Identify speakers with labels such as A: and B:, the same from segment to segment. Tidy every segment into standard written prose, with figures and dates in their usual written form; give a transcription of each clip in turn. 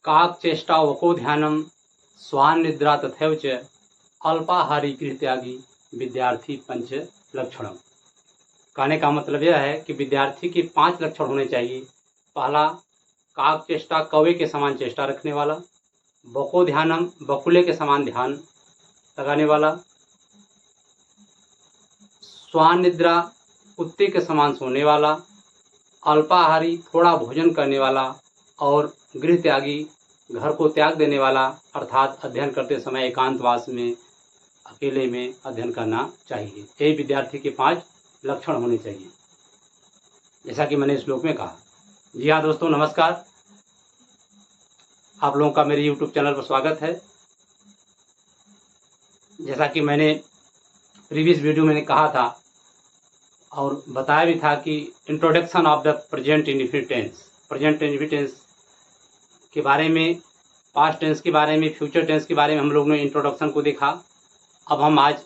A: काक चेष्टा वको ध्यानम स्वान निद्रा तथैव च अल्पाहारी गृहत्यागी विद्यार्थी पंच लक्षणम। कहने का मतलब यह है कि विद्यार्थी के 5 लक्षण होने चाहिए। पहला, काक चेष्टा, कौवे के समान चेष्टा रखने वाला। वको ध्यानम, बकुले के समान ध्यान लगाने वाला। स्वान निद्रा, कुत्ते के समान सोने वाला। अल्पाहारी, थोड़ा भोजन करने वाला। और गृह त्यागी, घर को त्याग देने वाला, अर्थात अध्ययन करते समय एकांतवास में अकेले में अध्ययन करना चाहिए। ये विद्यार्थी के 5 लक्षण होने चाहिए, जैसा कि मैंने श्लोक में कहा। जी हाँ दोस्तों, नमस्कार। आप लोगों का मेरे YouTube चैनल पर स्वागत है। जैसा कि मैंने प्रीवियस वीडियो में कहा था और बताया भी था कि introduction of the present indefinite tense, present indefinite tense के बारे में, पास्ट टेंस के बारे में, फ्यूचर टेंस के बारे में हम लोग ने इंट्रोडक्शन को देखा। अब हम आज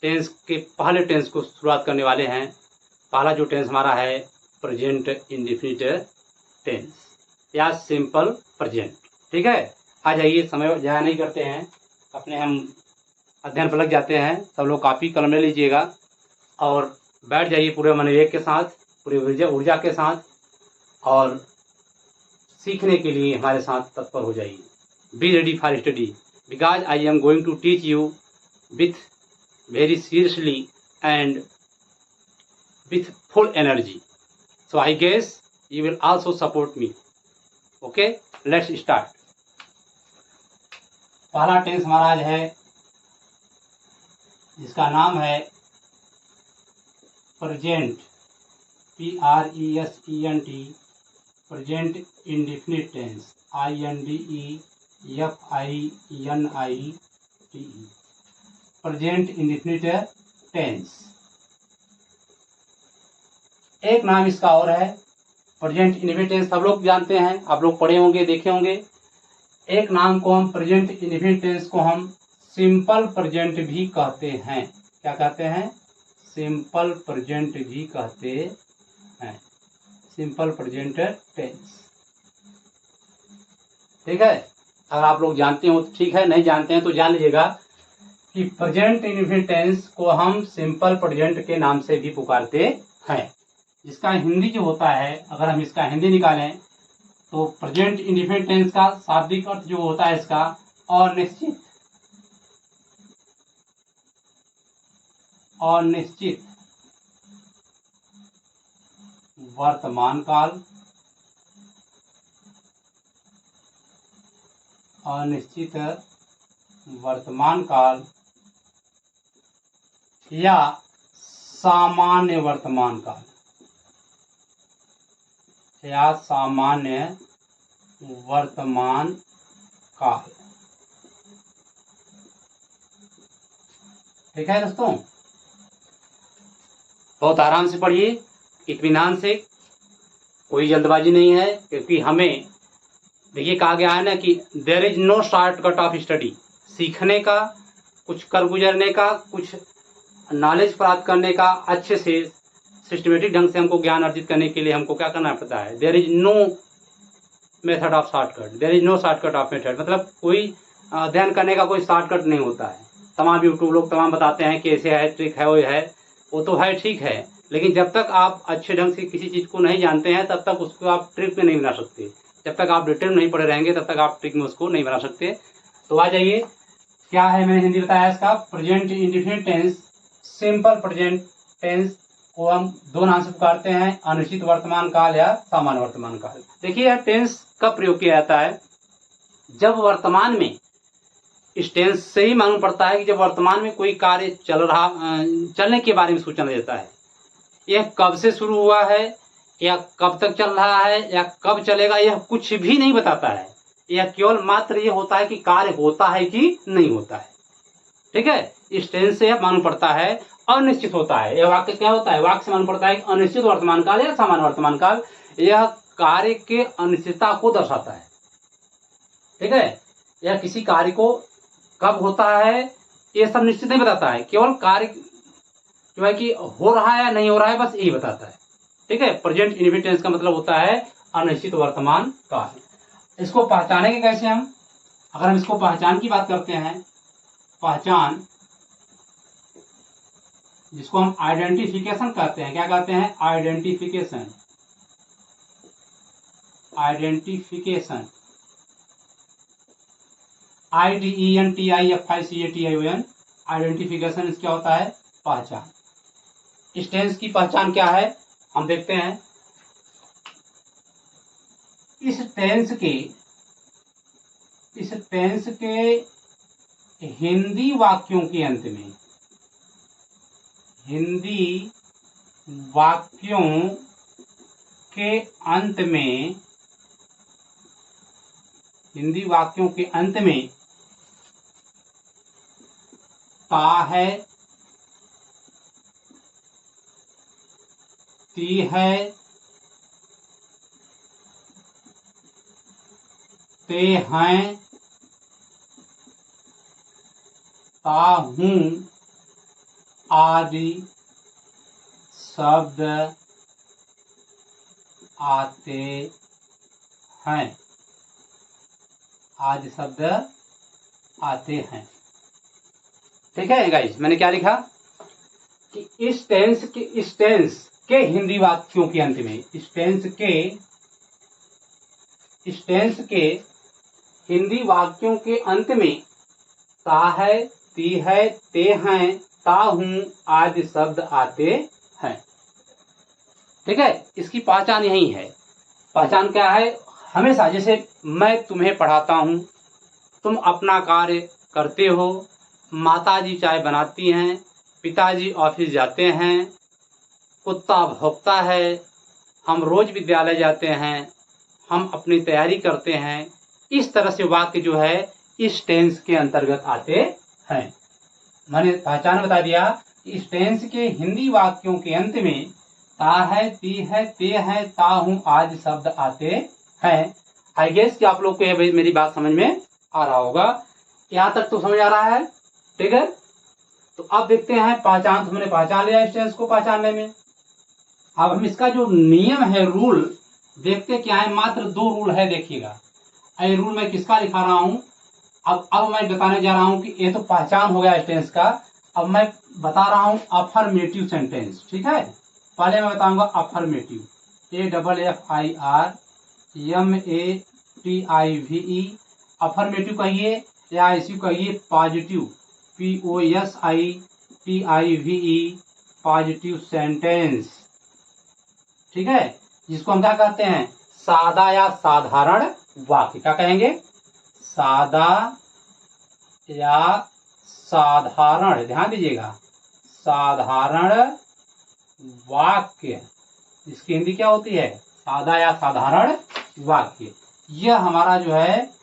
A: टेंस के पहले टेंस को शुरुआत करने वाले हैं। पहला जो टेंस हमारा है प्रेजेंट इंडेफिनिट टेंस या सिंपल प्रेजेंट। ठीक है, आ जाइए, समय ज़ाया नहीं करते हैं, अपने हम अध्ययन पर लग जाते हैं। सब लोग कॉपी कलम ले लीजिएगा और बैठ जाइए पूरे मनोवेग के साथ, पूरे ऊर्जा के साथ, और सीखने के लिए हमारे साथ तत्पर हो जाइए। Be ready for study, because I am going to teach you with very seriously and with full energy. So I guess you will also support me. Okay, let's start. पहला टेंस हमारा आज है जिसका नाम है present, PRESENT, present indefinite tense, INDEFINITE, present indefinite tense. एक नाम इसका और है प्रेजेंट इंडेफिनिट टेंस, सब लोग जानते हैं, आप लोग पढ़े होंगे, देखे होंगे। एक नाम को हम प्रेजेंट इंडेफिनिट टेंस को हम सिंपल प्रेजेंट भी कहते हैं। क्या कहते हैं? सिंपल प्रेजेंट भी कहते हैं, सिंपल प्रेजेंट टेंस। ठीक है, अगर आप लोग जानते हो तो ठीक है, नहीं जानते हैं तो जान लीजिएगा कि प्रेजेंट इंडेफिनिट टेंस को हम सिंपल प्रेजेंट के नाम से भी पुकारते हैं। जिसका हिंदी जो होता है, अगर हम इसका हिंदी निकालें तो प्रेजेंट इंडेफिनिट टेंस का शाब्दिक अर्थ जो होता है इसका अनिश्चित, अनिश्चित वर्तमान काल, अनिश्चित वर्तमान काल या सामान्य वर्तमान काल, या सामान्य वर्तमान काल। ठीक है दोस्तों, बहुत आराम से पढ़िए, इत्मीनान से, कोई जल्दबाजी नहीं है, क्योंकि हमें देखिए कहा गया है ना कि there is no shortcut of study. सीखने का, कुछ कर गुजरने का, कुछ नॉलेज प्राप्त करने का, अच्छे से सिस्टमेटिक ढंग से हमको ज्ञान अर्जित करने के लिए हमको क्या करना पड़ता है? There is no method of shortcut, there is no shortcut of method. मतलब कोई अध्ययन करने का कोई शॉर्टकट नहीं होता है। तमाम यूट्यूब लोग तमाम बताते हैं कि ऐसे है, ट्रिक है, वो तो है, ठीक है, लेकिन जब तक आप अच्छे ढंग से किसी चीज़ को नहीं जानते हैं तब तक उसको आप ट्रिक में नहीं बना सकते। जब तक आप डिटेल नहीं पढ़े रहेंगे तब तक आप ट्रिक में उसको नहीं बना सकते। तो आ जाइए, क्या है, मैंने हिंदी बताया इसका present indefinite tense, simple present tense को हम 2 नाम से पुकारते हैं, अनिश्चित वर्तमान काल या सामान्य वर्तमान काल। देखिए यह टेंस कब प्रयोग किया जाता है? जब वर्तमान में, इस टेंस से ही मालूम पड़ता है कि जब वर्तमान में कोई कार्य चलने के बारे में सूचना देता है। यह कब से शुरू हुआ है या कब तक चल रहा है या कब चलेगा, यह कुछ भी नहीं बताता है। यह केवल मात्र ये होता है कि कार्य होता है कि नहीं होता है। ठीक है, इस टेंस से यह मालूम पड़ता है अनिश्चित होता है। यह वाक्य क्या होता है? वाक्य से मालूम पड़ता है कि अनिश्चित वर्तमान काल या सामान्य वर्तमान काल, यह कार्य के अनिश्चितता को दर्शाता है। ठीक है, यह किसी कार्य को कब होता है ये सब निश्चित नहीं बताता है, केवल कार्य जो है कि हो रहा है या नहीं हो रहा है, बस यही बताता है। ठीक है, प्रेजेंट इंडेफिनिट टेंस का मतलब होता है अनिश्चित वर्तमान काल। इसको पहचानेंगे कैसे हम? अगर हम इसको पहचान की बात करते हैं, पहचान जिसको हम आइडेंटिफिकेशन कहते हैं, क्या कहते हैं? आइडेंटिफिकेशन। आइडेंटिफिकेशन, IDENTIFICATION, आइडेंटिफिकेशन क्या होता है? पहचान। इस टेंस की पहचान क्या है हम देखते हैं। इस टेंस के हिंदी वाक्यों के अंत में, हिंदी वाक्यों के अंत में, हिंदी वाक्यों के अंत में ता है, ती है, ते हैं, ता हूं आदि शब्द आते हैं, आदि शब्द आते हैं। ठीक है गाइस, मैंने क्या लिखा कि इस टेंस के हिंदी वाक्यों के अंत में, इस टेंस के हिंदी वाक्यों के अंत में ता है, ती है, ते हैं, ता हूं आदि शब्द आते हैं। ठीक है, इसकी पहचान यही है। पहचान क्या है? हमेशा जैसे मैं तुम्हें पढ़ाता हूं, तुम अपना कार्य करते हो, माताजी चाय बनाती हैं, पिताजी ऑफिस जाते हैं, कुत्ता भौंकता है, हम रोज विद्यालय जाते हैं, हम अपनी तैयारी करते हैं। इस तरह से वाक्य जो है इस टेंस के अंतर्गत आते हैं। मैंने पहचान बता दिया कि इस टेंस के हिंदी वाक्यों के अंत में ता है, ती है, ते है, ता हूं आदि शब्द आते हैं। आई गेस कि आप लोग को ये मेरी बात समझ में आ रहा होगा। यहां तक तो समझ आ रहा है? ठीक है, तो अब देखते हैं पहचान। तो हमने पहचान लिया इस टेंस को पहचानने में। अब हम इसका जो नियम है, रूल देखते क्या है। मात्र 2 रूल है, देखिएगा। ये रूल मैं किसका लिखा रहा हूं? अब मैं बताने जा रहा हूं कि ये तो पहचान हो गया इस टेंस का। अब मैं बता रहा हूं अफर्मेटिव सेंटेंस। ठीक है, पहले मैं बताऊंगा अफर्मेटिव, AFFIRMATIVE। अफर्मेटिव कहिए या इसी कहिए पॉजिटिव, POSITIVE, पॉजिटिव सेंटेंस। ठीक है, जिसको हम क्या कहते हैं? सादा या साधारण वाक्य। क्या कहेंगे? सादा या साधारण, ध्यान दीजिएगा, साधारण वाक्य। इसकी हिंदी क्या होती है? सादा या साधारण वाक्य। यह हमारा जो है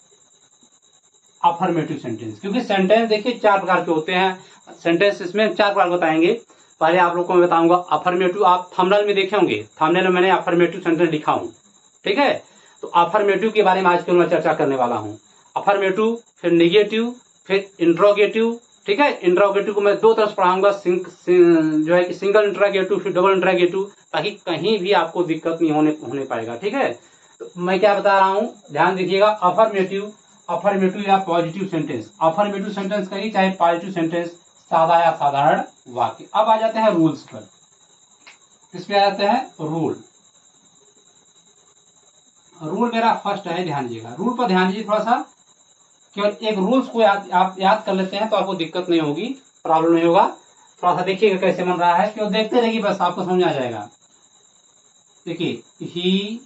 A: अफर्मेटिव सेंटेंस। क्योंकि सेंटेंस देखिए 4 प्रकार के होते हैं। सेंटेंस इसमें 4 प्रकार बताएंगे। पहले आप लोग को मैं बताऊंगा अफर्मेटिव। आप थंबनेल में देखे होंगे, थंबनेल में मैंने अफर्मेटिव सेंटेंस लिखा हूं। ठीक है, तो अफर्मेटिव के बारे में आज मैं चर्चा करने वाला हूं। अफर्मेटिव, फिर निगेटिव, फिर इंट्रोगेटिव। ठीक है, इंट्रोगेटिव को मैं 2 तरह से पढ़ाऊंगा, जो है कि सिंगल इंट्रोगेटिव, फिर डबल इंट्रोगेटिव, ताकि कहीं भी आपको दिक्कत नहीं होने पाएगा। ठीक है, तो मैं क्या बता रहा हूं, ध्यान दीजिएगा। अफर्मेटिव या पॉजिटिव सेंटेंस। अफर्मेटिव सेंटेंस कहिए चाहे पॉजिटिव सेंटेंस, सादा या साधारण वाक्य। अब आ जाते हैं रूल्स पर। किस पे आ जाते हैं? रूल मेरा फर्स्ट है, ध्यान दीजिएगा। रूल पर ध्यान दीजिए थोड़ा सा। केवल एक रूल्स को आप याद कर लेते हैं तो आपको दिक्कत नहीं होगी, प्रॉब्लम नहीं होगा। थोड़ा सा देखिएगा कैसे बन रहा है, केवल देखते रहिए, बस आपको समझ आ जाएगा। देखिए, ही,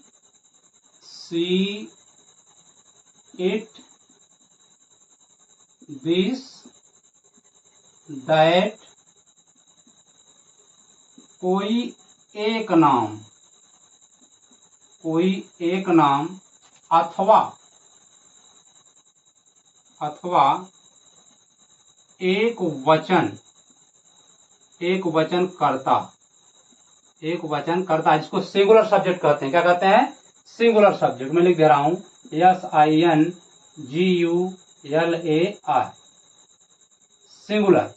A: सी, इट, दिस, दैट, कोई एक नाम अथवा एक वचन करता, जिसको सिंगुलर सब्जेक्ट कहते हैं। क्या कहते हैं? Singular subject. मैं लिख दे रहा हूं SINGULAR, सिंगुलर।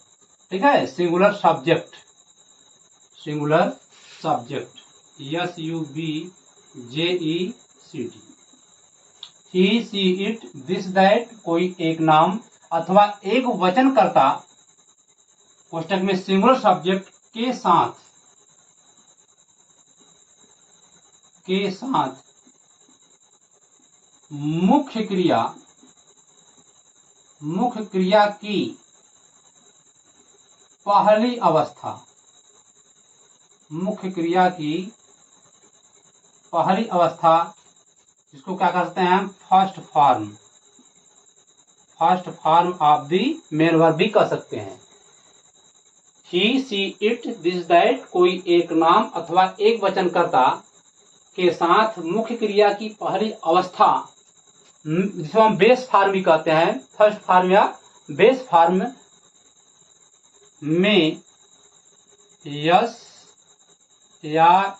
A: ठीक है, singular subject, SUBJECT। He see it this that कोई एक नाम अथवा एक वचनकर्ता कोष्टक में सिंगुलर सब्जेक्ट के साथ मुख्य क्रिया की पहली अवस्था, मुख्य क्रिया की पहली अवस्था जिसको क्या कहते हैं, first form of the main verb भी कह सकते हैं। ही सी इट दिस दैट कोई एक नाम अथवा एक वचनकर्ता के साथ मुख्य क्रिया की पहली अवस्था, जिसको हम बेस फॉर्म भी कहते हैं, फर्स्ट फॉर्म या बेस फॉर्म में यस या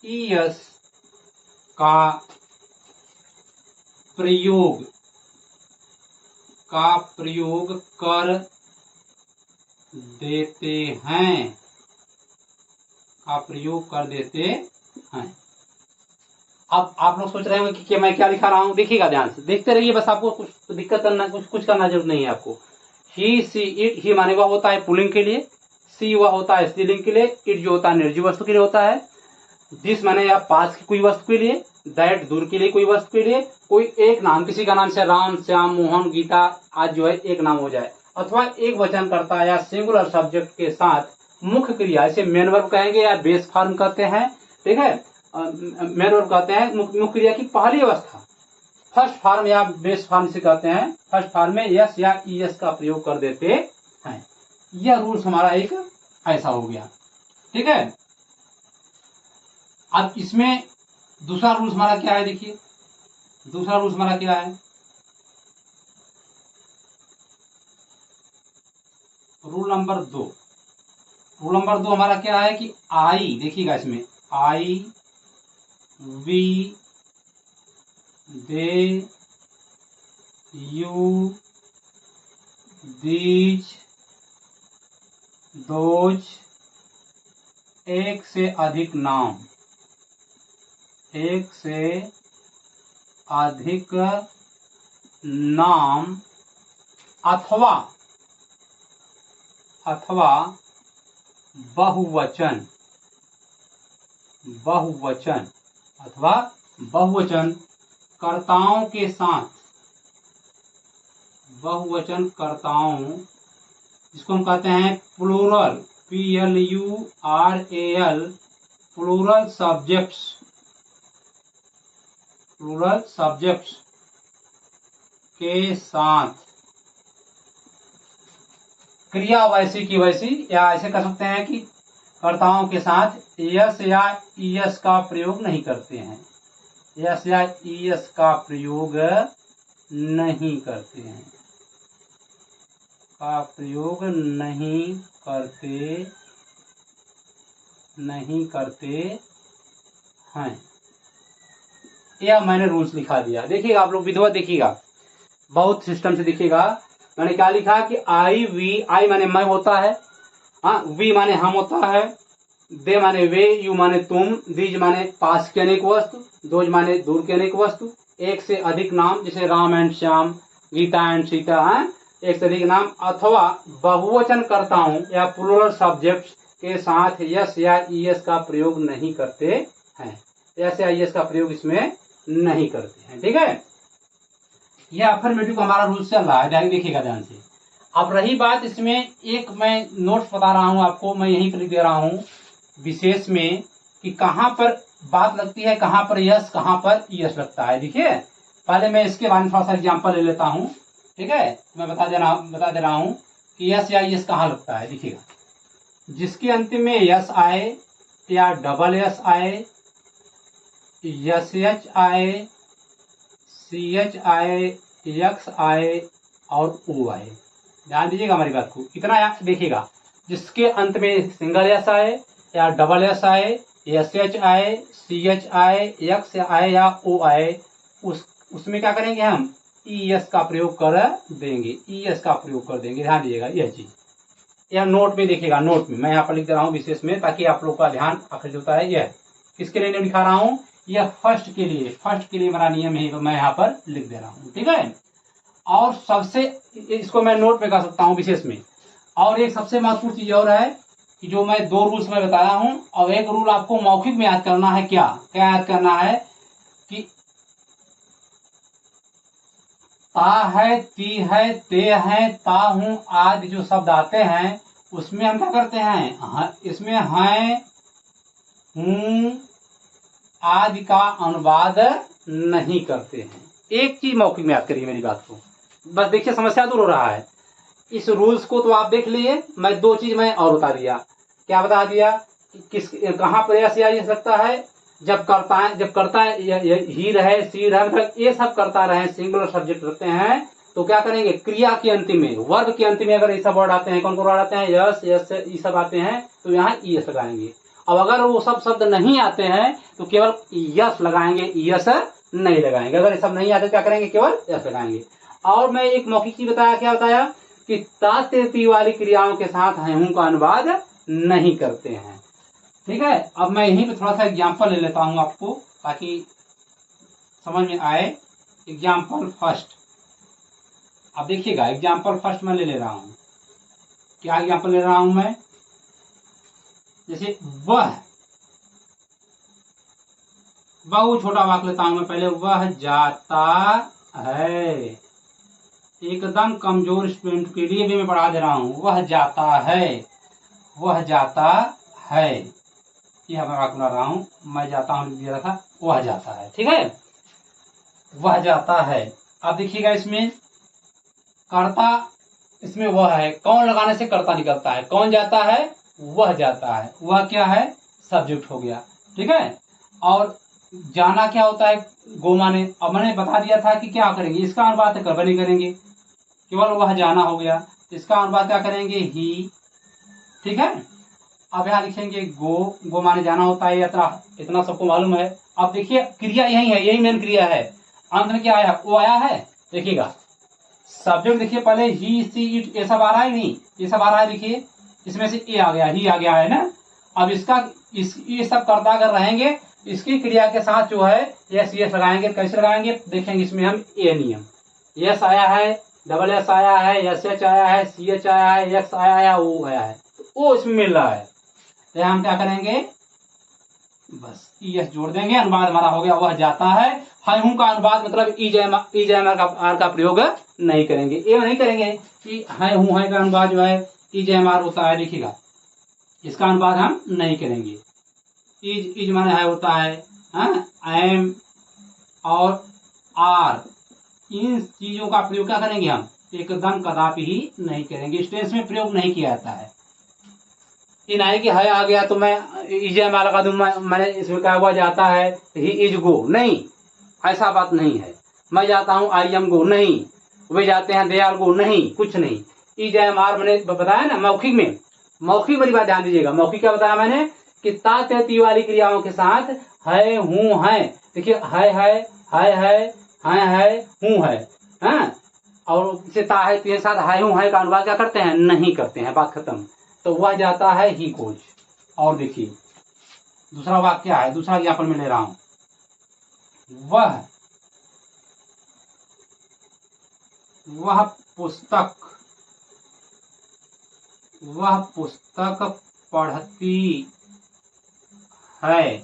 A: ईएस का प्रयोग कर देते हैं, अब आप लोग सोच रहे होंगे कि मैं क्या लिखा रहा हूं, देखिएगा ध्यान से, देखते रहिए बस, आपको कुछ दिक्कत करना, कुछ करना जरूरत नहीं है आपको। ही सी इट, ही माने वह होता है पुल्लिंग के लिए, सी वह होता है स्त्रीलिंग के लिए, इट जो होता है निर्जीव वस्तु के लिए होता है, दिस माने या पास की कोई वस्तु के लिए, दैट दूर के लिए कोई वस्तु के लिए, कोई एक नाम, किसी का नाम से राम, श्याम, मोहन, गीता आज जो है एक नाम हो जाए, अथवा एक वचनकर्ता या सिंगुलर सब्जेक्ट के साथ मुख्य क्रिया, इसे मेन वर्ब कहेंगे या बेस फॉर्म कहते हैं, ठीक है, मेन वर्ब कहते हैं, मुख्य क्रिया की पहली अवस्था, फर्स्ट फॉर्म या बेस फॉर्म से कहते हैं, फर्स्ट फॉर्म में यस या ईएस का प्रयोग कर देते हैं। यह रूल्स हमारा एक ऐसा हो गया, ठीक है। अब इसमें दूसरा रूल्स हमारा क्या है, देखिए दूसरा रूल्स हमारा क्या है, रूल नंबर 2 हमारा क्या है कि आई, देखिएगा इसमें I, we, they, you, these, those, एक से अधिक नाम अथवा बहुवचन कर्ताओं के साथ, जिसको हम कहते हैं प्लूरल, PLURAL, प्लूरल सब्जेक्ट्स के साथ क्रिया वैसी की वैसी, या ऐसे कह सकते हैं कि कर्ताओं के साथ यस या ईएस का प्रयोग नहीं करते हैं, यस या ईएस का प्रयोग नहीं करते हैं, हैं। यह मैंने रूल्स लिखा दिया, देखिएगा आप लोग विधिवत देखिएगा, बहुत सिस्टम से देखिएगा। मैंने क्या लिखा कि आई, वी, आई माने मैं होता है, हाँ, वी माने हम होता है, दे माने वे, यू माने तुम, दीज माने पास के अनेक वस्तु, दोज माने दूर के अनेक वस्तु, एक से अधिक नाम जैसे राम एंड श्याम, गीता एंड सीता, है एक से अधिक नाम, अथवा बहुवचन कर्ताओं या प्लूरल सब्जेक्ट्स के साथ यस या ईएस का प्रयोग नहीं करते हैं, यस या ईएस का प्रयोग इसमें नहीं करते हैं, ठीक है। यह अफर्मेटिव का हमारा रूल चल रहा है, देखिएगा ध्यान से। अब रही बात इसमें, एक मैं नोट्स बता रहा हूं आपको, मैं यहीं पर लिख दे रहा हूं विशेष में कि कहां पर बात लगती है, कहां पर यस, कहां पर ईएस लगता है। देखिए पहले मैं इसके बारे में थोड़ा सा एग्जाम्पल ले लेता हूं, ठीक है, मैं बता दे रहा हूं कि यस या ईएस कहां लगता है। देखिएगा, जिसके अंतिम में यस आए या डबल यस आए, यस एच आए, सी एच आए, एक्स आए और ओ आए, ध्यान दीजिएगा हमारी बात को, इतना देखिएगा, जिसके अंत में सिंगल एस आए या डबल एस आए, एस एच आए, सी एच आए, एक्स आए या ओ आए, उसमें क्या करेंगे हम, ई एस का प्रयोग कर देंगे, ध्यान दीजिएगा यह चीज। यह नोट में देखिएगा, नोट में मैं यहाँ पर लिख दे रहा हूँ विशेष में, ताकि आप लोग का ध्यान आखिर होता है। यह किसके लिए लिखा रहा हूँ, यह फर्स्ट के लिए मेरा नियम है, मैं यहाँ पर लिख दे रहा हूँ, ठीक है। और सबसे, इसको मैं नोट में कर सकता हूँ विशेष में। और एक सबसे महत्वपूर्ण चीज और है कि जो मैं 2 रूल्स में बताया हूँ, और एक रूल आपको मौखिक में याद करना है। क्या याद करना है कि ता है, ती है, ते है, ता हूं आदि जो शब्द आते हैं उसमें हम क्या करते हैं, इसमें हैं हूं आदि का अनुवाद नहीं करते हैं। एक चीज मौखिक में याद करिए मेरी बात को, बस देखिए समस्या दूर हो रहा है। इस रूल्स को तो आप देख लिए, मैं 2 चीज मैं और बता दिया। क्या बता दिया कि किस कहाँ पर ऐसे आ सकता है, जब करता है ही रहे, सी रहे, मतलब ये सब करता रहे, सिंगुलर सब्जेक्ट रखते हैं, तो क्या करेंगे, क्रिया के अंतिम में, वर्ब के अंतिम में अगर ये सब वर्ड आते हैं, कौन कौन वर्ड आते हैं, यस यस ये सब आते हैं, तो यहाँ यस लगाएंगे। अब अगर वो सब शब्द नहीं आते हैं तो केवल यस लगाएंगे, यस नहीं लगाएंगे। अगर ये सब नहीं आते क्या करेंगे, केवल यस लगाएंगे। और मैं एक मौखिक चीज बताया, क्या बताया कि ता ते ती वाली क्रियाओं के साथ हूं का अनुवाद नहीं करते हैं, ठीक है। अब मैं यहीं पे थोड़ा सा एग्जाम्पल ले लेता हूं आपको, ताकि समझ में आए। एग्जाम्पल फर्स्ट, अब देखिएगा, एग्जाम्पल फर्स्ट मैं ले रहा हूं। क्या एग्जाम्पल ले रहा हूं मैं, जैसे वह छोटा वाक्य लेता हूं मैं पहले, वह जाता है। एकदम कमजोर स्टूडेंट के लिए भी मैं पढ़ा दे रहा हूं, वह जाता है, वह जाता है, यह मैं वाक्य बना रहा हूं। मैं जाता हूं लिख दिया था, वह जाता है, ठीक है, वह जाता है। अब देखिएगा इसमें कर्ता, इसमें वह है, कौन लगाने से कर्ता निकलता है, कौन जाता है, वह जाता है, वह क्या है, सब्जेक्ट हो गया, ठीक है। और जाना क्या होता है, गो माने। अब मैंने बता दिया था कि क्या करेंगे, इसका अनुवाद कभी नहीं करेंगे, केवल वह जाना हो गया। इसका अनुवाद क्या करेंगे, ही, ठीक है। अब यहाँ लिखेंगे गो माने जाना होता है, इतना सबको मालूम है। अब देखिए क्रिया यही है, यही मेन क्रिया है। अंत में क्या आया, वो आया है, देखिएगा सब्जेक्ट, देखिए पहले ही, सी, इट, ये सब आ रहा है, नहीं ये सब आ रहा है, देखिए इसमें से ए आ गया, ही आ गया है ना। अब इसका ये सब करता अगर रहेंगे, इसकी क्रिया के साथ जो है यस यस लगाएंगे। कैसे लगाएंगे देखेंगे, इसमें हम ए नियम, यस आया है, डबल एस आया है, एस एच आया है, सी एच आया है, एक्स आया है, ओ आया है, तो ओ इसमें मिल रहा है, तो हम क्या करेंगे, बस यस जोड़ देंगे, अनुवाद हमारा हो गया, वह जाता है। हूं का अनुवाद मतलब ई जैम आर का प्रयोग नहीं करेंगे, ये नहीं करेंगे कि हूं है का अनुवाद जो है ई जैम आर होता है, देखिएगा इसका अनुवाद हम नहीं करेंगे। इज माने है होता है, एम और आर, इन चीजों का प्रयोग क्या करेंगे हम, एकदम कदापि ही नहीं करेंगे, इस टेंस में प्रयोग नहीं किया जाता है। इन आए कि है आ गया तो मैं इजे में लगा दूं, मैंने इसमें कहा हुआ जाता है ही इज गो, नहीं ऐसा बात नहीं है। मैं जाता हूं, आई एम गो नहीं, वे जाते हैं, दे आर गो नहीं, कुछ नहीं। इज एम आर मैंने बताया ना मौखिक में, मौखिक वाली बात ध्यान दीजिएगा। मौखिक क्या बताया मैंने कि ता ते ती वाली क्रियाओं के साथ है, हूं है, देखिए है हूं है, हाँ? और इसे ता है के साथ है हूं है का अनुवाद क्या करते हैं, नहीं करते हैं, बात खत्म। तो वह जाता है, ही गोज। और देखिए दूसरा वाक्य क्या है, दूसरा एग्जाम्पल में ले रहा हूं, वह पुस्तक पढ़ती है,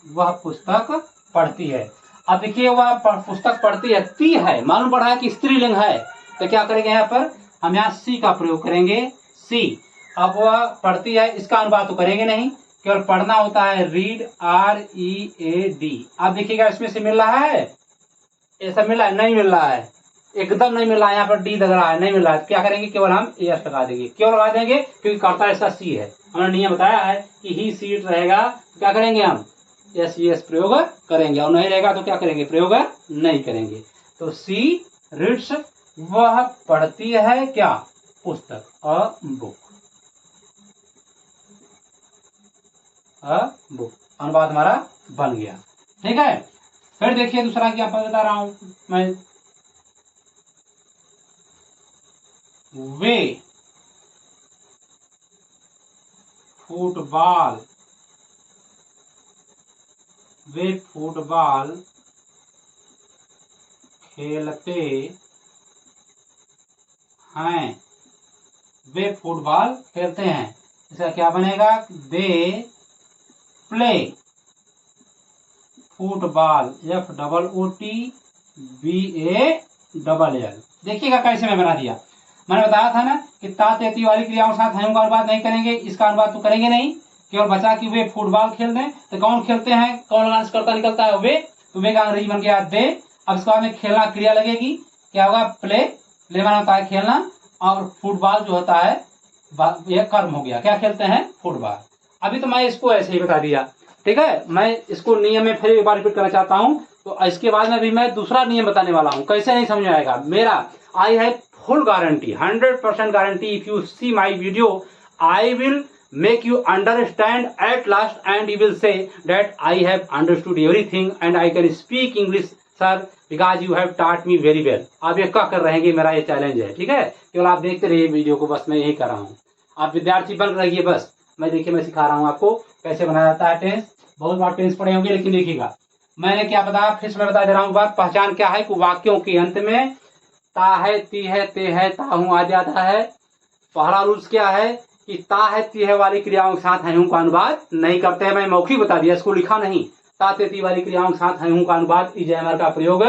A: वह पुस्तक पढ़ती है। अब देखिए वह पुस्तक पढ़ती है, ती है, मालूम पड़ा है कि स्त्रीलिंग है, तो क्या करेंगे यहाँ पर हम यहाँ सी का प्रयोग करेंगे, सी। अब वह पढ़ती है, इसका अनुवाद तो करेंगे नहीं, केवल पढ़ना होता है, रीड, READ। अब देखिएगा इसमें से मिल रहा है, ऐसा मिल रहा है, नहीं मिल रहा है, एकदम नहीं मिल रहा है, यहाँ पर डी लग रहा है, नहीं मिल रहा है, क्या करेंगे, केवल हम एस लगा देंगे, क्यों लगा देंगे, क्योंकि कर्ता इसका सी है। हमने नियम बताया है कि ही सीट रहेगा, क्या करेंगे हम यस प्रयोग करेंगे, और नहीं रहेगा तो क्या करेंगे, प्रयोग नहीं करेंगे। तो सी रीड्स, वह पढ़ती है क्या, पुस्तक, अ बुक, अनुवाद हमारा बन गया, ठीक है। फिर देखिए दूसरा क्या बता रहा हूं मैं, वे फुटबॉल वे फुटबॉल खेलते हैं, वे फुटबॉल खेलते हैं। इसका क्या बनेगा, दे प्ले फुटबॉल, FOOTBALL। देखिएगा कैसे मैं बना दिया। मैंने बताया था ना कि ता तेती वाली क्रियाओं के साथ हयों का अनुवाद नहीं करेंगे, इसका अनुवाद तो करेंगे नहीं, केवल बचा कि वे फुटबॉल खेल दें। तो कौन खेलते हैं, कौन लगान करता निकलता है, वे, तो वे का अंग्रेजी बन गया दे। अब इसके बाद में खेलना क्रिया लगेगी, क्या होगा, प्ले, प्ले माना होता है खेलना, और फुटबॉल जो होता है यह कर्म हो गया, क्या खेलते हैं, फुटबॉल। अभी तो मैं इसको ऐसे ही बता दिया, ठीक है। मैं इसको नियम में फिर एक बार रिपीट करना चाहता हूँ। तो इसके बाद में भी मैं दूसरा नियम बताने वाला हूँ, कैसे नहीं समझ में आएगा। मेरा I have full guarantee, 100% guarantee, if you see my video I will make you understand at last and you will say that I have understood everything and I can speak English sir because you have taught me very well। आप ये क्या कर रहेंगे, मेरा ये challenge है, ठीक है। केवल आप देखते रहिए वीडियो को, बस मैं यही कर रहा हूँ। आप विद्यार्थी बन रहिए बस। मैं देखिए मैं सिखा रहा हूँ आपको कैसे बनाया जाता है टेंस। बहुत बार टेंस पढ़े होंगे, लेकिन देखिएगा मैंने क्या बताया, फिर मैं बता दे रहा हूँ बात। पहचान क्या है कि वाक्यों के अंत में ता है, ती है, ते है, ताहू आ जाता है। पहला रूल्स क्या है कि ता है, ती है वाली क्रियाओं के साथ हयूं का अनुवाद नहीं करते हैं। मैं मौखिक बता दिया, इसको लिखा नहीं। ता ते ती वाली क्रियाओं के साथ हयूं का अनुवाद इजैमर का प्रयोग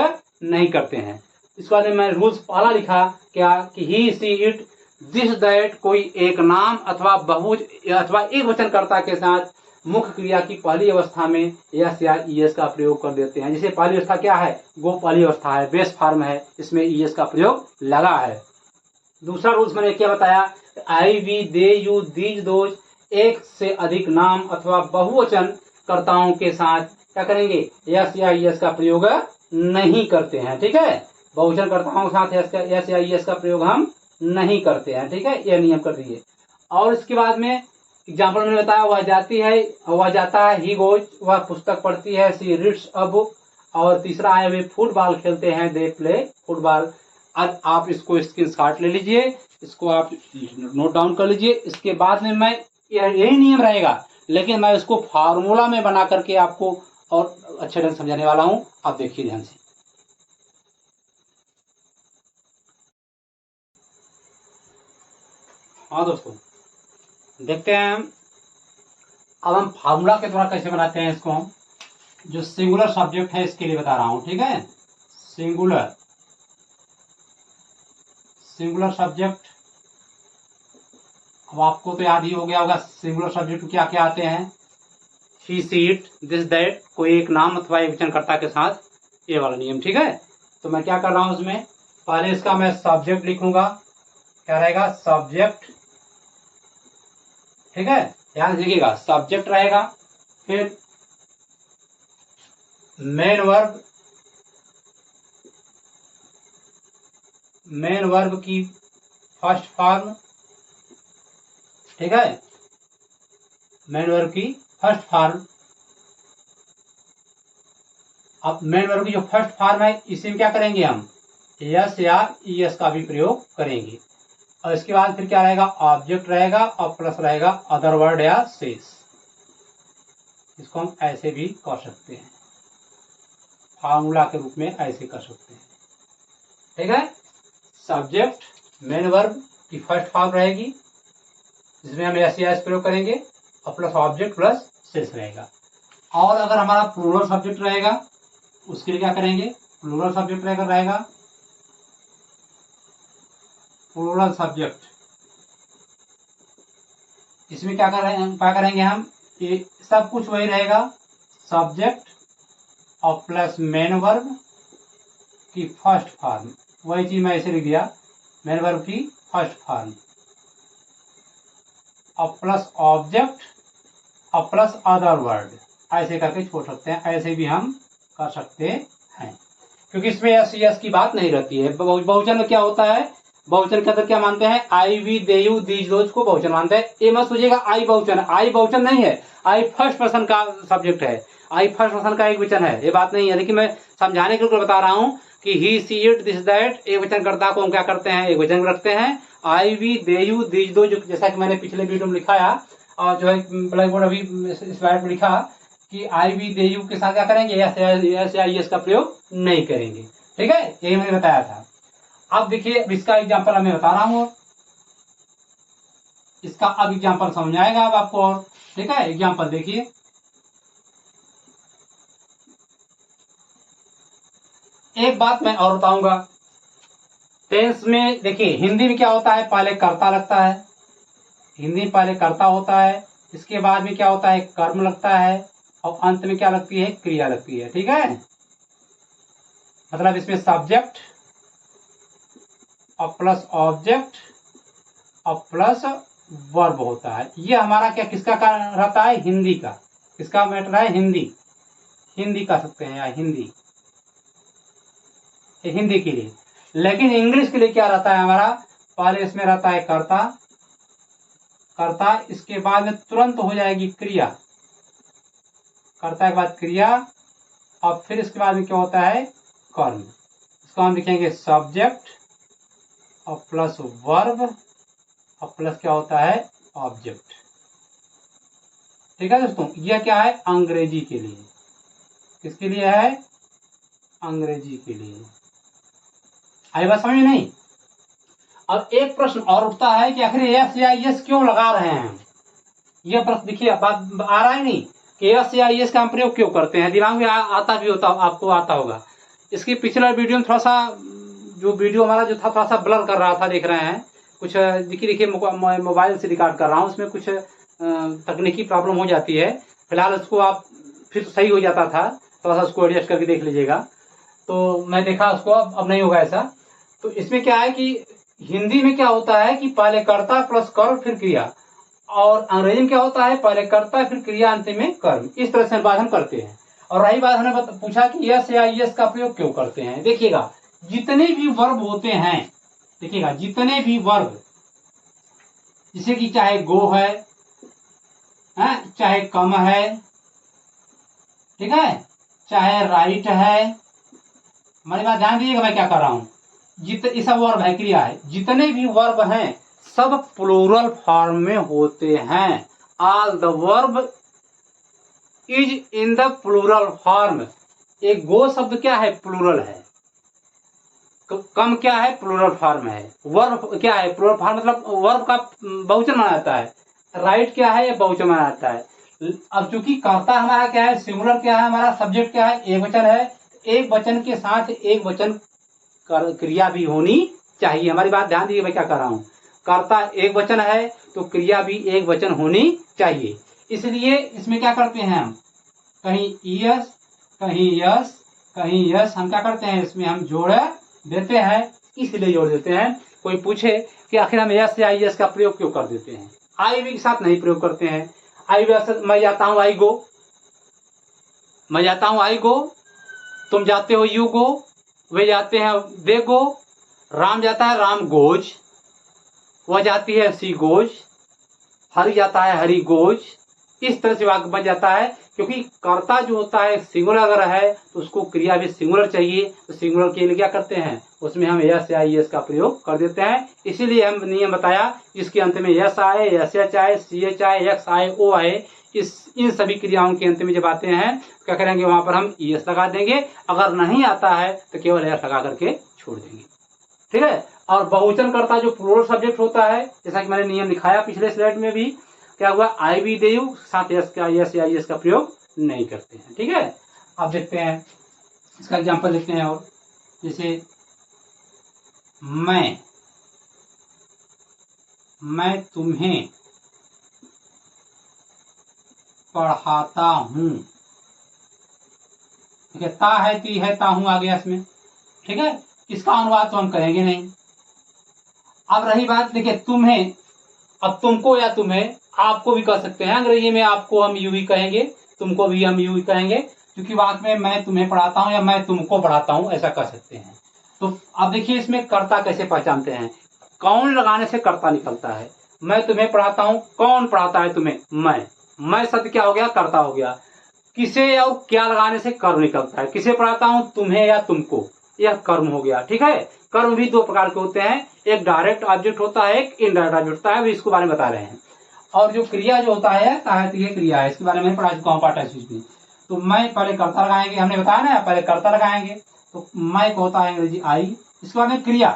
A: नहीं करते हैं। इस बारे में रूल्स पहला लिखा क्या कि ही सी इट दिस दैट, कोई एक नाम अथवा बहुवचन अथवा एक वचनकर्ता के साथ मुख्य क्रिया की पहली अवस्था में यस या ईएस का प्रयोग कर देते हैं। जैसे पहली अवस्था क्या है, वो पहली अवस्था है, बेस फॉर्म है, इसमें ईएस का प्रयोग लगा है। दूसरा रूल्स मैंने क्या बताया, I we they you these those, एक से अधिक नाम अथवा बहुवचन कर्ताओं के साथ क्या करेंगे, यस या ईएस का प्रयोग नहीं करते हैं, ठीक है। बहुवचन कर्ताओं के साथ यस या ईएस का प्रयोग हम नहीं करते हैं, ठीक है। यह नियम कर दिए। और इसके बाद में एग्जाम्पल मैंने बताया, वह जाती है, वह जाता है, ही गोज, वह पुस्तक पढ़ती है, सी रीड्स अ बुक। और तीसरा है वे फुटबॉल खेलते हैं, दे प्ले फुटबॉल। अब आप इसको स्क्रीनशॉट ले लीजिए, इसको आप नोट डाउन कर लीजिए। इसके बाद में मैं यही नियम रहेगा, लेकिन मैं इसको फार्मूला में बना करके आपको और अच्छे ढंग से समझाने वाला हूं। आप देखिए ध्यान से। हाँ दोस्तों, देखते हैं अब हम फार्मूला के द्वारा कैसे बनाते हैं इसको। हम जो सिंगुलर सब्जेक्ट है इसके लिए बता रहा हूं, ठीक है। सिंगुलर सब्जेक्ट, अब आपको तो याद ही हो गया होगा सिंगुलर सब्जेक्ट क्या क्या आते हैं। ही सी इट दिस दैट, कोई एक नाम अथवा एक वचनकर्ता के साथ, ये वाला नियम, ठीक है। तो मैं क्या कर रहा हूं उसमें, पहले इसका मैं सब्जेक्ट लिखूंगा, क्या रहेगा, सब्जेक्ट, ठीक है। ध्यान देखिएगा, सब्जेक्ट रहेगा, फिर मेन वर्ब की फर्स्ट फॉर्म, ठीक है, मेन वर्ब की फर्स्ट फॉर्म। अब मेन वर्ब की जो फर्स्ट फॉर्म है, इसी में क्या करेंगे हम, यस या ईएस का भी प्रयोग करेंगे। और इसके बाद फिर क्या रहेगा, ऑब्जेक्ट रहेगा और प्लस रहेगा अदर वर्ड या शेष। इसको हम ऐसे भी कर सकते हैं, फार्मूला के रूप में ऐसे कर सकते हैं, ठीक है। सब्जेक्ट मेन वर्ब की फर्स्ट फॉर्म रहेगी, जिसमें हम एस या प्रयोग करेंगे, और प्लस ऑब्जेक्ट प्लस शेष रहेगा। और अगर हमारा प्लूरल सब्जेक्ट रहेगा, उसके लिए क्या करेंगे, प्लूरल सब्जेक्ट रहेगा प्लूरल सब्जेक्ट, इसमें क्या करेंगे हम, ये सब कुछ वही रहेगा, सब्जेक्ट और प्लस मेन वर्ब की फर्स्ट फॉर्म, वही चीज मैं ऐसे लिख दिया, मेन वर्ब की फर्स्ट फॉर्म और प्लस ऑब्जेक्ट और प्लस अदर वर्ड, ऐसे करके छोड़ सकते हैं। ऐसे भी हम कर सकते हैं, क्योंकि इसमें यस की बात नहीं रहती है। बहुवचन में क्या होता है, बहुवचन के अंदर क्या मानते हैं, I we they you these those को बहुवचन मानते हैं। ये मत सोचिएगा आई बहुवचन, आई बहुवचन नहीं है, आई फर्स्ट पर्सन का सब्जेक्ट है, आई फर्स्ट पर्सन का एक वचन है, ये बात नहीं है। लेकिन मैं समझाने के लिए बता रहा हूं कि ही सी इट दिस दैट, एक वचनकर्ता को हम क्या करते हैं, एक वचन रखते हैं। I we they you these दो, जैसा कि मैंने पिछले वीडियो में लिखाया और जो है ब्लैक बोर्ड अभी स्लाइड में लिखा कि आई वी दे यू के साथ क्या करेंगे, एस या एस का प्रयोग नहीं करेंगे। ठीक है, यही मैंने बताया था। अब देखिए, अब इसका एग्जाम्पल मैं बता रहा हूं, इसका अब एग्जाम्पल समझ आएगा अब आपको। और ठीक है, एग्जाम्पल देखिए, एक बात मैं और बताऊंगा। टेंस में देखिए, हिंदी में क्या होता है, पहले कर्ता लगता है, हिंदी में पहले कर्ता होता है, इसके बाद में क्या होता है, कर्म लगता है, और अंत में क्या लगती है, क्रिया लगती है। ठीक है, मतलब इसमें सब्जेक्ट और प्लस ऑब्जेक्ट और प्लस वर्ब होता है। ये हमारा क्या किसका रहता है, हिंदी का। किसका मैटर है, हिंदी, हिंदी कह सकते हैं या हिंदी, हिंदी के लिए। लेकिन इंग्लिश के लिए क्या रहता है हमारा, पहले इसमें रहता है कर्ता, कर्ता, इसके बाद में तुरंत हो जाएगी क्रिया, कर्ता के बाद क्रिया, और फिर इसके बाद में क्या होता है, कर्म। इसको हम लिखेंगे सब्जेक्ट और प्लस वर्ब और प्लस क्या होता है, ऑब्जेक्ट। ठीक है दोस्तों, यह क्या है, अंग्रेजी के लिए। किसके लिए है, अंग्रेजी के लिए। आई बात समझ में नहीं। अब एक प्रश्न और उठता है कि आखिर एस या एस क्यों लगा रहे हैं। यह प्रश्न देखिए, बात आ रहा है नहीं कि एस या एस का हम प्रयोग क्यों करते हैं, दिमाग में आता भी होता, आपको आता होगा। इसकी पिछला वीडियो में थोड़ा सा, जो वीडियो हमारा जो था थोड़ा सा ब्लर कर रहा था, देख रहे हैं कुछ। देखिए मोबाइल से रिकॉर्ड कर रहा हूँ, उसमें कुछ तकनीकी प्रॉब्लम हो जाती है। फिलहाल उसको आप फिर सही हो जाता था, थोड़ा सा उसको एडजस्ट करके देख लीजिएगा। तो मैं देखा उसको, अब नहीं होगा ऐसा। तो इसमें क्या है कि हिंदी में क्या होता है कि पहले कर्ता प्लस कर्म फिर क्रिया, और अंग्रेजी में क्या होता है, पहले कर्ता फिर क्रिया अंत में कर्म। इस तरह से बात हम करते हैं। और रही बात, हमने पूछा कि यस या यस का प्रयोग क्यों करते हैं। देखिएगा, जितने भी वर्ब होते हैं, देखिएगा जितने भी वर्ब, जैसे कि चाहे गो है, चाहे कम है, ठीक है, चाहे राइट है, हमारी बात ध्यान दीजिएगा मैं क्या कर रहा हूं। ये सब वर्ब है, क्रिया है। जितने भी वर्ब हैं सब प्लूरल फॉर्म में होते हैं। All the verb is in the plural form. एक गो शब्द क्या है, प्लूरल है। कम क्या है, प्लूरल फॉर्म है। वर्ब क्या है, प्लूरल फॉर्म, मतलब वर्ब का बहुवचन माना जाता है। राइट क्या है, ये बहुवचन माना जाता है। अब चूंकि कर्ता हमारा क्या है, सिंगुलर क्या है, हमारा सब्जेक्ट क्या है, एक वचन है। एक वचन के साथ एक वचन क्रिया भी होनी चाहिए। हमारी बात ध्यान दीजिए, मैं क्या कर रहा हूं। कर्ता एक वचन है तो क्रिया भी एक वचन होनी चाहिए। इसलिए इसमें क्या करते हैं हम, कहीं यस कहीं यस कहीं यस, हम क्या करते हैं, इसमें हम जोड़ देते हैं। इसलिए जोड़ देते हैं। कोई पूछे कि आखिर हम यस या यस का प्रयोग क्यों कर देते हैं, आई वी के साथ नहीं प्रयोग करते हैं। आई वी, मैं जाता हूं, आई गो, मैं जाता हूं, आई गो, तुम जाते हो, यू गो, वे जाते हैं, दे गो, राम जाता है, राम गोज, वह जाती है, सी गोज, हरि जाता है, हरि गोज। इस तरह से वाक्य बन जाता है, क्योंकि कर्ता जो होता है सिंगुलर अगर है तो उसको क्रिया भी सिंगुलर चाहिए। तो सिंगुलर के लिए क्या करते हैं, उसमें हम यस या यस का प्रयोग कर देते हैं। इसीलिए हम नियम बताया, जिसके अंत में यस आए, एस एच आए, सी एच आए, एक्स आए, ओ आए, इन सभी क्रियाओं के अंत में जब आते हैं क्या करेंगे, वहां पर हम यस लगा देंगे। अगर नहीं आता है तो केवल यस लगा करके छोड़ देंगे। ठीक है। और बहुवचन कर्ता जो प्लूरल सब्जेक्ट होता है, जैसा कि मैंने नियम दिखाया पिछले स्लाइड में भी, क्या हुआ, आई वी दे यू साथ यस का, यस या यस का प्रयोग नहीं करते हैं। ठीक है। अब देखते हैं इसका एग्जांपल देखते हैं। और जैसे मैं तुम्हें पढ़ाता हूं। ठीक है, ता है, ती है, ता हूं आ गया इसमें। ठीक है, इसका अनुवाद तो हम करेंगे नहीं। अब रही बात, देखिए तुम्हें, अब तुमको या तुम्हें, आपको भी कह सकते हैं। अंग्रेजी में आपको हम यू ही कहेंगे, तुमको भी हम यू ही कहेंगे, क्योंकि वाक्य में मैं तुम्हें पढ़ाता हूं या मैं तुमको पढ़ाता हूं ऐसा कह सकते हैं। तो अब देखिए इसमें कर्ता कैसे पहचानते हैं, कौन लगाने से कर्ता निकलता है। मैं तुम्हें पढ़ाता हूं, कौन पढ़ाता है तुम्हें, मैं शब्द क्या हो गया, कर्ता हो गया। किसे और क्या लगाने से कर्म निकलता है, किसे पढ़ाता हूं, तुम्हें या तुमको, यह कर्म हो गया। ठीक है। कर्म भी दो प्रकार के होते हैं, एक डायरेक्ट ऑब्जेक्ट होता है, एक इनडायरेक्ट ऑब्जेक्ट होता है, अभी इसके बारे में बता रहे हैं। और जो क्रिया जो होता है, क्रिया है, इसके बारे में पढ़ा चुका हूं पार्ट में। तो मैं पहले कर्ता लगाएंगे, हमने बताया ना पहले कर्ता लगाएंगे, तो मैं को होता है अंग्रेजी आई, इसके बाद में क्रिया,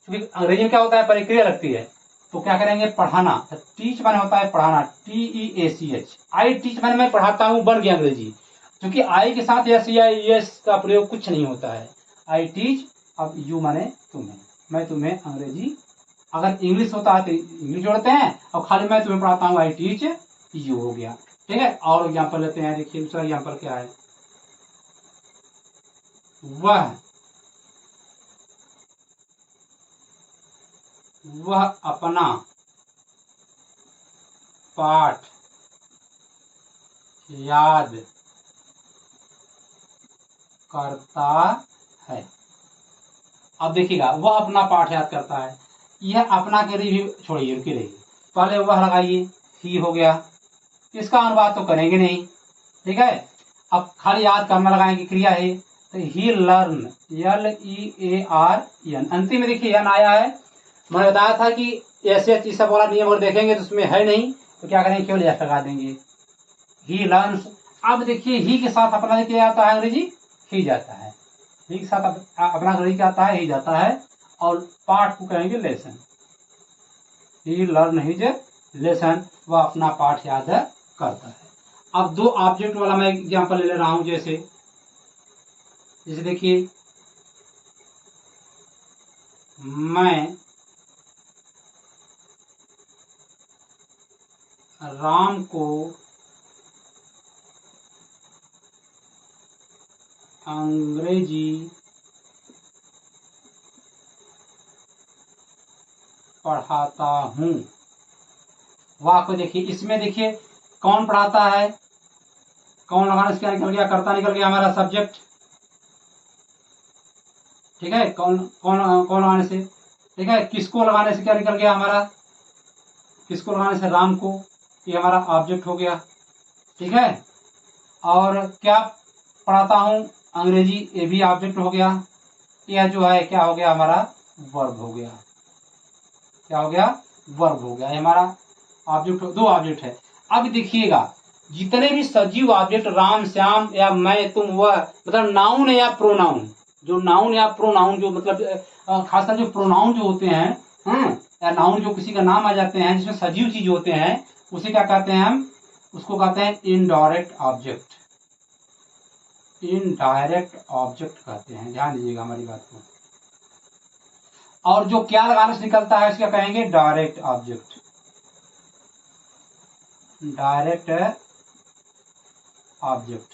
A: क्योंकि अंग्रेजी में क्या होता है पहले क्रिया लगती है, तो क्या करेंगे पढ़ाना, तो टीच माने होता है पढ़ाना, TEACH, आई टीच माने मैं पढ़ाता हूँ, बन गया अंग्रेजी, क्योंकि आई के साथ एस या एस का प्रयोग कुछ नहीं होता है, आई टीच। अब यू माने तुम्हें, मैं तुम्हें अंग्रेजी, अगर इंग्लिश होता है तो इंग्लिश जोड़ते हैं, और खाली मैं तुम्हें पढ़ाता हूँ, आई टीच यू हो गया। ठीक है, और एग्जाम्पल लेते हैं, देखिए दूसरा एग्जाम्पल क्या है, वह अपना पाठ याद करता है। अब देखिएगा, वह अपना पाठ याद करता है, यह अपना के रिव्यू छोड़िए, रुकी रहिए, पहले वह लगाइए, ही हो गया, इसका अनुवाद तो करेंगे नहीं, ठीक है। अब खाली याद करना लगाएंगे, क्रिया है, तो ही लर्न, LEARN, अंतिम में देखिए एन आया है, मैंने बताया था कि ऐसे चीज सब वाला नियम अगर देखेंगे तो उसमें है नहीं, तो क्या करेंगे केवल एस लगा देंगे, ही लर्न्स। अब देखिए ही के साथ अपना क्या आता है अंग्रेजी, ही जाता है, ही के साथ अपना अंग्रेजी क्या आता है, ही जाता है, और पाठ को कहेंगे लेसन, ही लर्न हिज लेसन, वह अपना पाठ याद करता है। अब दो ऑब्जेक्ट वाला मैं एग्जांपल ले रहा हूं, जैसे देखिए, मैं राम को अंग्रेजी पढ़ाता हूँ। वाह को देखिए, इसमें देखिए कौन पढ़ाता है, कौन लगाने से क्या निकल गया, कर्ता निकल गया हमारा सब्जेक्ट, ठीक है, कौन कौन कौन लगाने से, ठीक है, किसको लगाने से क्या निकल गया हमारा, किसको लगाने से, राम को, ये हमारा ऑब्जेक्ट हो गया, ठीक है। और क्या पढ़ाता हूँ अंग्रेजी, ये भी ऑब्जेक्ट हो गया, यह जो है क्या हो गया हमारा, वर्ब हो गया, क्या हो गया, वर्ब हो गया, ये हमारा ऑब्जेक्ट, दो ऑब्जेक्ट है। अब देखिएगा, जितने भी सजीव ऑब्जेक्ट, राम, श्याम या मैं, तुम, वह, मतलब नाउन या प्रोनाउन, जो नाउन या प्रोनाउन, जो मतलब खासकर जो प्रोनाउन जो होते हैं, या नाउन जो किसी का नाम आ जाते हैं, जिसमें सजीव चीज होते हैं, उसे क्या कहते हैं हम, उसको कहते हैं इनडायरेक्ट ऑब्जेक्ट, इनडायरेक्ट ऑब्जेक्ट कहते हैं, ध्यान दीजिएगा हमारी बात को। और जो क्या लगाने से निकलता है इसका कहेंगे डायरेक्ट ऑब्जेक्ट, डायरेक्ट ऑब्जेक्ट।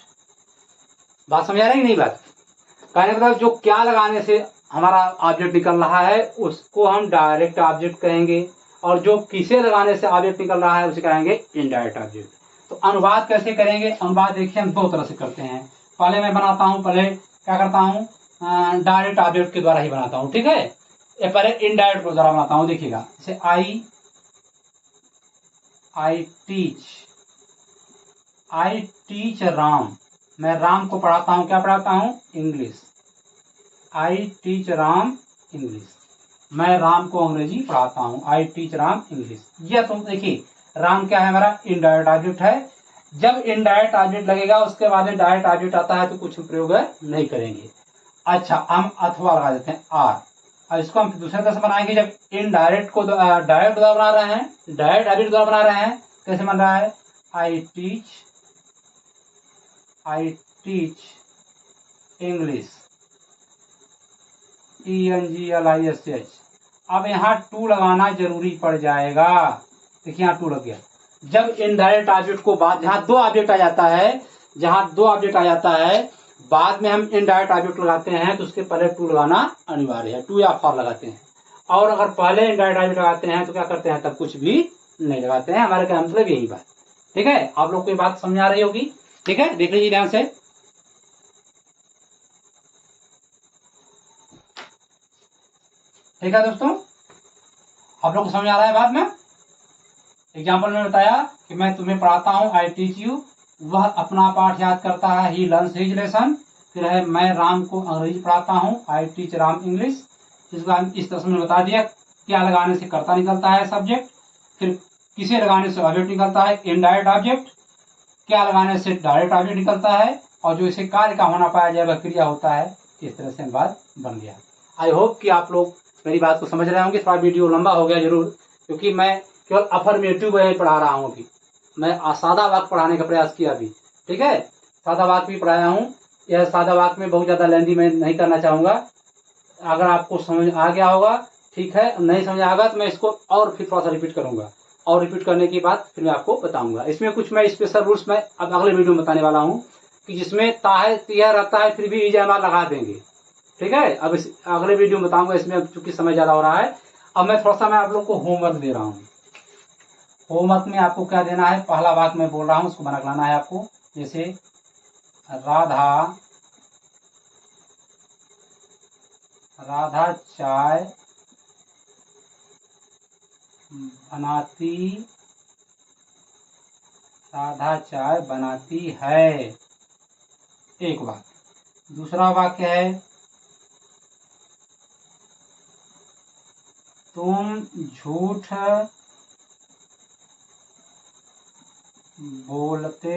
A: बात समझ आ रही है कि नहीं बात, कहने मतलब जो क्या लगाने से हमारा ऑब्जेक्ट निकल रहा है उसको हम डायरेक्ट ऑब्जेक्ट कहेंगे, और जो किसे लगाने से ऑब्जेक्ट निकल रहा है उसे कहेंगे इनडायरेक्ट ऑब्जेक्ट। तो अनुवाद कैसे करेंगे, अनुवाद देखिए हम दो तरह से करते हैं, पहले मैं बनाता हूं, पहले क्या करता हूं, डायरेक्ट ऑब्जेक्ट के द्वारा ही बनाता हूं, ठीक है, ये पहले इनडायरेक्ट के द्वारा बनाता हूं, देखिएगा, जैसे आई टीच राम, मैं राम को पढ़ाता हूं, क्या पढ़ाता हूं, English, I teach Ram English, मैं राम को अंग्रेजी पढ़ाता हूं, आई टीच राम इंग्लिश। यह तुम देखिए, राम क्या है हमारा, इनडायरेक्ट ऑब्जेक्ट है, जब इनडायरेक्ट ऑब्जेक्ट लगेगा उसके बाद में डायरेक्ट ऑब्जेक्ट आता है तो कुछ प्रयोग नहीं करेंगे। अच्छा, हम अथवा लगा देते हैं, आर, और इसको हम दूसरे तरह से बनाएंगे, जब इनडायरेक्ट को डायरेक्ट द्वारा बना रहे हैं, डायरेक्ट ऑब्जेक्ट द्वारा बना रहे हैं, कैसे बन रहा है, आई टीच इंग्लिश, ENGLISH। अब यहाँ टू लगाना जरूरी पड़ जाएगा, देखिए यहाँ टू लग गया, जब इनडायरेक्ट ऑब्जेक्ट को बाद, जहाँ दो ऑब्जेक्ट आ जाता है, जहाँ दो ऑब्जेक्ट आ जाता है, बाद में हम इनडायरेक्ट ऑब्जेक्ट लगाते हैं तो उसके पहले टू लगाना अनिवार्य है, टू या फॉर लगाते हैं, और अगर पहले इनडायरेक्ट ऑब्जेक्ट लगाते हैं तो क्या करते हैं, तब कुछ भी नहीं लगाते हैं, हमारे का मतलब यही बात, ठीक है। आप लोग को ये बात समझ आ रही होगी, ठीक है, देख लीजिए ध्यान से, ठीक है दोस्तों, आप लोग को समझ आ रहा है बात में। एग्जाम्पल में बताया कि मैं तुम्हें पढ़ाता हूँ, आई टीच यू, वह अपना पाठ याद करता है, ही लर्न्स हिज लेसन, फिर है मैं राम को अंग्रेजी पढ़ाता हूँ, आई टीच राम इंग्लिश। इसको इस तरह से बता दिया, क्या लगाने से कर्ता निकलता है सब्जेक्ट, फिर किसे लगाने से ऑब्जेक्ट निकलता है इनडायरेक्ट ऑब्जेक्ट, क्या लगाने से डायरेक्ट ऑब्जेक्ट निकलता है और जो इसे कार्य का होना पाया जाए वह क्रिया होता है। इस तरह से बात बन गया। आई होप कि आप लोग मेरी बात को समझ रहे होंगे। थोड़ा वीडियो लंबा हो गया जरूर, क्योंकि मैं केवल अफर्मेटिव वे पढ़ा रहा हूँ। अभी मैं सादा वाक्य पढ़ाने का प्रयास किया अभी, ठीक है, सादा वाक्य भी पढ़ाया हूँ। यह सादा वाक्य में बहुत ज़्यादा लेंदी मैं नहीं करना चाहूँगा। अगर आपको समझ आ गया होगा ठीक है, नहीं समझ आएगा तो मैं इसको और फिर थोड़ा सा रिपीट करूँगा, और रिपीट करने के बाद फिर मैं आपको बताऊँगा। इसमें कुछ मैं स्पेशल रूल्स मैं अब अगले वीडियो में बताने वाला हूँ कि जिसमें ताहे तिया रहता है फिर भी इजामा लगा देंगे, ठीक है। अब इस अगले वीडियो में बताऊँगा। इसमें अब चूँकि समय ज़्यादा हो रहा है, अब मैं थोड़ा सा मैं आप लोग को होमवर्क दे रहा हूँ। होमवर्क में आपको क्या देना है, पहला वाक्य मैं बोल रहा हूँ उसको बना के लाना है आपको। जैसे राधा चाय बनाती है, एक वाक्य। दूसरा वाक्य है तुम झूठ बोलते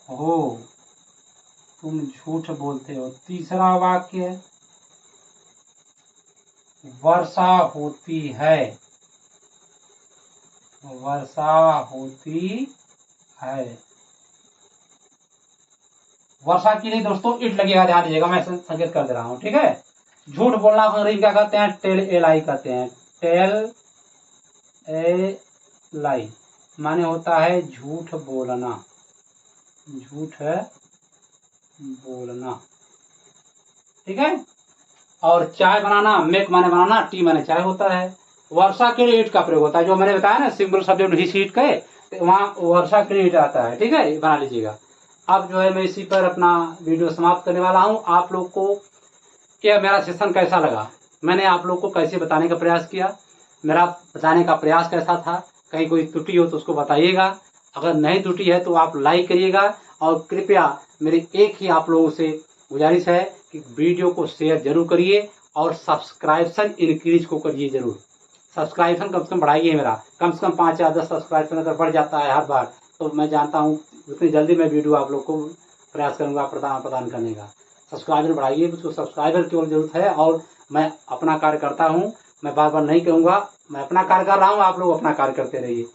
A: हो, तुम झूठ बोलते हो। तीसरा वाक्य वर्षा होती है, वर्षा होती है। वर्षा के लिए दोस्तों इट लगेगा, ध्यान दीजिएगा, मैं संकेत कर दे रहा हूँ, ठीक है। झूठ बोलना अंग्रेजी क्या कहते हैं, टेल ए लाई कहते हैं। टेल ए लाई माने होता है झूठ बोलना, झूठ बोलना, ठीक है। और चाय बनाना, मेक माने बनाना, टी माने चाय होता है। वर्षा के लिए इट का प्रयोग होता है, जो मैंने बताया ना सिंपल सब्जेक्ट ही सीट के, तो वहाँ वर्षा के लिए इट आता है, ठीक है, बना लीजिएगा। अब जो है मैं इसी पर अपना वीडियो समाप्त करने वाला हूँ। आप लोग को क्या मेरा सेशन कैसा लगा, मैंने आप लोग को कैसे बताने का प्रयास किया, मेरा बताने का प्रयास कैसा था, कहीं कोई त्रुटि हो तो उसको बताइएगा। अगर नहीं त्रुटि है तो आप लाइक करिएगा, और कृपया मेरी एक ही आप लोगों से गुजारिश है कि वीडियो को शेयर जरूर करिए और सब्सक्राइबन इंक्रीज को करिए जरूर। सब्सक्राइबन कम से कम बढ़ाइए मेरा, कम से कम 5 या 10 सब्सक्राइबन अगर बढ़ जाता है हर बार तो मैं जानता हूँ उतनी जल्दी मैं वीडियो आप लोग को प्रयास करूँगा प्रदान करने का। सब्सक्राइबर बढ़ाइए, मुझको सब्सक्राइबर की जरूरत है, और मैं अपना कार्य करता हूँ। मैं बार बार नहीं कहूँगा, मैं अपना कार्य कर रहा हूँ, आप लोग अपना कार्य करते रहिए।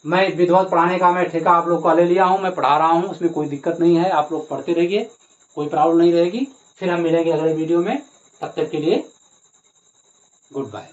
A: मैं विधिवत पढ़ाने का मैं ठेका आप लोग का ले लिया हूँ, मैं पढ़ा रहा हूँ, उसमें कोई दिक्कत नहीं है। आप लोग पढ़ते रहिए, कोई प्रॉब्लम नहीं रहेगी। फिर हम मिलेंगे अगले वीडियो में, तब तक के लिए गुड बाय।